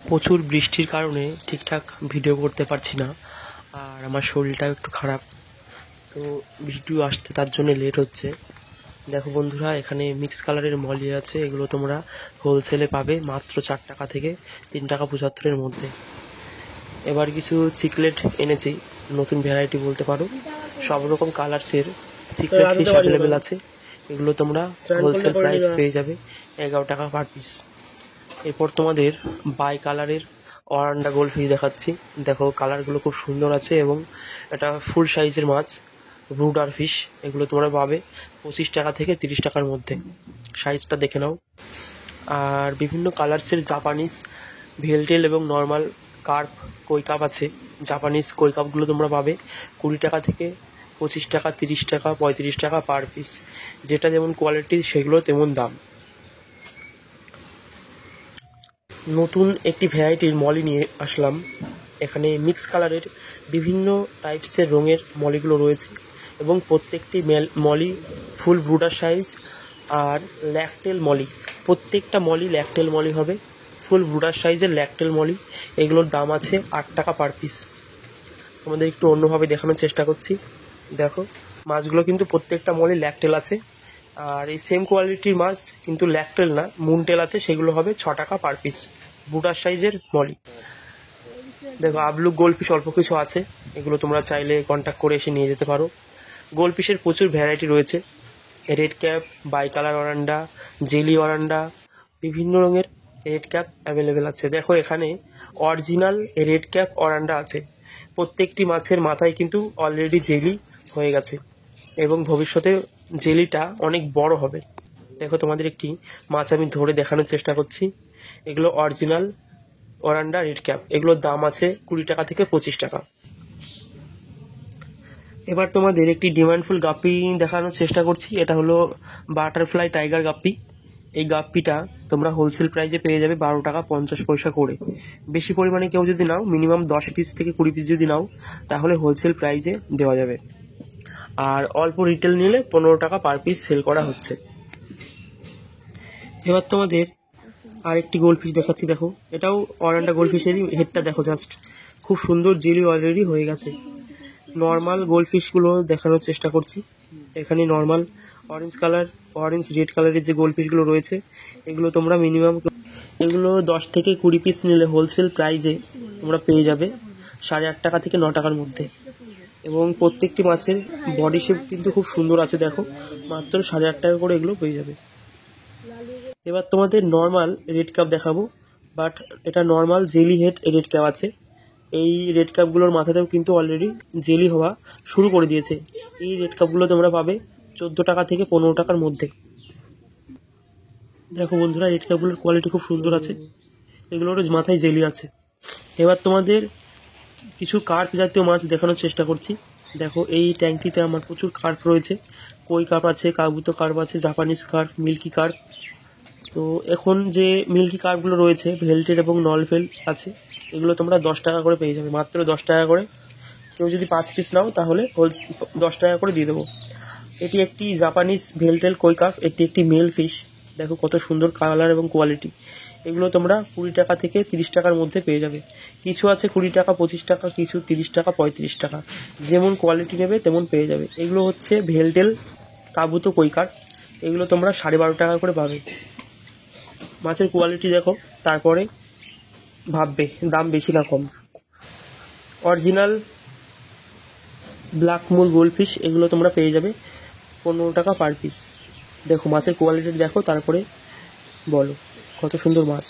প্রচুর বৃষ্টির কারণে ঠিকঠাক ভিডিও করতে পারছি না, আর আমার শরীরটাও একটু খারাপ, তো ভিডিও আসতে তার জন্য লেট হচ্ছে। দেখো বন্ধুরা, এখানে মিক্স কালারের মলি আছে, এগুলো তোমরা হোলসেলে পাবে মাত্র 4 টাকা থেকে 3 টাকা 75-এর মধ্যে। এবার কিছু চিকলেট এনেছি, নতুন ভ্যারাইটি বলতে পারো। সব রকম কালার্সের চিকলেট ফিশ অ্যাভেলেবেল আছে, এগুলো তোমরা হোলসেল প্রাইস পেয়ে যাবে 11 টাকা পার পিস। এরপর তোমাদের বাই কালারের অরান্ডা গোল্ড ফিশ দেখাচ্ছি। দেখো কালারগুলো খুব সুন্দর আছে এবং এটা ফুল সাইজের মাছ, ব্রুডার ফিশ। এগুলো তোমরা পাবে 25 টাকা থেকে 30 টাকার মধ্যে, সাইজটা দেখে নাও। আর বিভিন্ন কালার্সের জাপানিজ ভেলটেল এবং নর্মাল কার্প কই কাপ আছে। জাপানিজ কই কাপগুলো তোমরা পাবে 20 টাকা থেকে 25 টাকা, 30 টাকা, 35 টাকা পার পিস। যেটা যেমন কোয়ালিটি সেগুলো তেমন দাম। নতুন একটি ভ্যারাইটির মলি নিয়ে আসলাম। এখানে মিক্স কালারের বিভিন্ন টাইপসের রঙের মলিগুলো রয়েছে এবং প্রত্যেকটি মলি ফুল ব্রুডার সাইজ আর ল্যাকটেল মলি। প্রত্যেকটা মলি ল্যাকটেল মলি হবে, ফুল ব্রুডার সাইজের ল্যাকটেল মলি। এগুলোর দাম আছে 8 টাকা পার পিস। তোমাদের একটু অন্যভাবে দেখানোর চেষ্টা করছি। দেখো মাছগুলো কিন্তু প্রত্যেকটা মলি ল্যাকটেল আছে, আর এই সেম কোয়ালিটির মাছ কিন্তু ল্যাকটেল না, মুনটেল আছে, সেগুলো হবে 6 টাকা পার পিস, বুটার সাইজের মলি। দেখো আবলু গোল্ডফিশ অল্প কিছু আছে, এগুলো তোমরা চাইলে কন্ট্যাক্ট করে এসে নিয়ে যেতে পারো। গোল্ডফিশের প্রচুর ভ্যারাইটি রয়েছে, red cap, bicolour oranda, jelly oranda, বিভিন্ন রঙের রেড ক্যাপ অ্যাভেলেবেল আছে। দেখো এখানে অরিজিনাল রেড ক্যাপ অরান্ডা আছে, প্রত্যেকটি মাছের মাথায় কিন্তু অলরেডি জেলি হয়ে গেছে এবং ভবিষ্যতে জেলিটা অনেক বড় হবে। দেখো তোমাদের একটি মাছ আমি ধরে দেখানোর চেষ্টা করছি। এগুলো অরিজিনাল অরান্ডা রেড ক্যাপ, এগুলোর দাম আছে 20 টাকা থেকে 25 টাকা। এবার তোমাদের একটি ডিমান্ডফুল গাপ্পি দেখানোর চেষ্টা করছি। এটা হলো বাটারফ্লাই টাইগার গাপ্পি। এই গাপ্পিটা তোমরা হোলসেল প্রাইসে পেয়ে যাবে 12 টাকা 50 পয়সা করে। বেশি পরিমাণে কেউ যদি নাও, মিনিমাম 10 পিস থেকে 20 পিস যদি নাও, তাহলে হোলসেল প্রাইসে দেওয়া যাবে। আর অল্প রিটেল নিলে 15 টাকা পার পিস সেল করা হচ্ছে। এবার তোমাদের আরেকটি গোল্ডফিশ দেখাচ্ছি। দেখো এটাও অরান্ডা গোল্ডফিশেরই হেডটা দেখো, জাস্ট খুব সুন্দর জেলি অলরেডি হয়ে গেছে। নর্মাল গোল্ডফিশগুলো দেখানোর চেষ্টা করছি। এখানে নর্মাল অরেঞ্জ রেড কালারের যে গোল্ডফিশগুলো রয়েছে, এগুলো তোমরা মিনিমাম এগুলো 10 থেকে 20 পিস নিলে হোলসেল প্রাইসে তোমরা পেয়ে যাবে 8.5 টাকা থেকে 9 টাকার মধ্যে। এবং প্রত্যেকটি মাছের বডি শেপ কিন্তু খুব সুন্দর আছে, দেখো মাত্র 8.5 টাকা করে এগুলো পেয়ে যাবে। এবার তোমাদের নর্মাল রেড কাপ দেখাবো, বাট এটা normal jelly head red cup আছে। এই রেড কাপগুলোর মাথাতেও কিন্তু অলরেডি জেলি হওয়া শুরু করে দিয়েছে। এই রেড কাপগুলো তোমরা পাবে 14 টাকা থেকে 15 টাকার মধ্যে। দেখো বন্ধুরা, রেড কাপগুলোর কোয়ালিটি খুব সুন্দর আছে, এগুলোর মাথায় জেলি আছে। এবার তোমাদের কিছু কার্প জাতীয় মাছ দেখানোর চেষ্টা করছি। দেখো এই ট্যাঙ্কিতে আমার প্রচুর কার্প রয়েছে, কই কার্প আছে, কাবুতো কার্প আছে, জাপানিজ কার্প, মিল্কি কার্প। তো এখন যে মিল্কি কার্পগুলো রয়েছে ভেলটের এবং নলফেল আছে, এগুলো তোমরা 10 টাকা করে পেয়ে যাবে, মাত্র 10 টাকা করে। কেউ যদি 5 পিস নাও তাহলে 10 টাকা করে দিয়ে দেবো। এটি একটি জাপানিজ ভেলটেল কই কার্প, এটি একটি মেল ফিশ। দেখো কত সুন্দর কালার এবং কোয়ালিটি। এগুলো তোমরা 20 টাকা থেকে 30 টাকার মধ্যে পেয়ে যাবে। কিছু আছে 20 টাকা 25 টাকা, কিছু 30 টাকা 35 টাকা, যেমন কোয়ালিটি নেবে তেমন পেয়ে যাবে। এগুলো হচ্ছে ভেলটেল কাবুতো কই কার্প, এগুলো তোমরা 12.5 টাকা করে পাবে। মাছের কোয়ালিটি দেখো, তারপরে ভাববে দাম বেশি না কম। অরিজিনাল ব্ল্যাক মুল গোল্ডফিশ, এগুলো তোমরা পেয়ে যাবে 15 টাকা পার পিস। দেখো মাছের কোয়ালিটি দেখো, তারপরে বলো কত সুন্দর মাছ।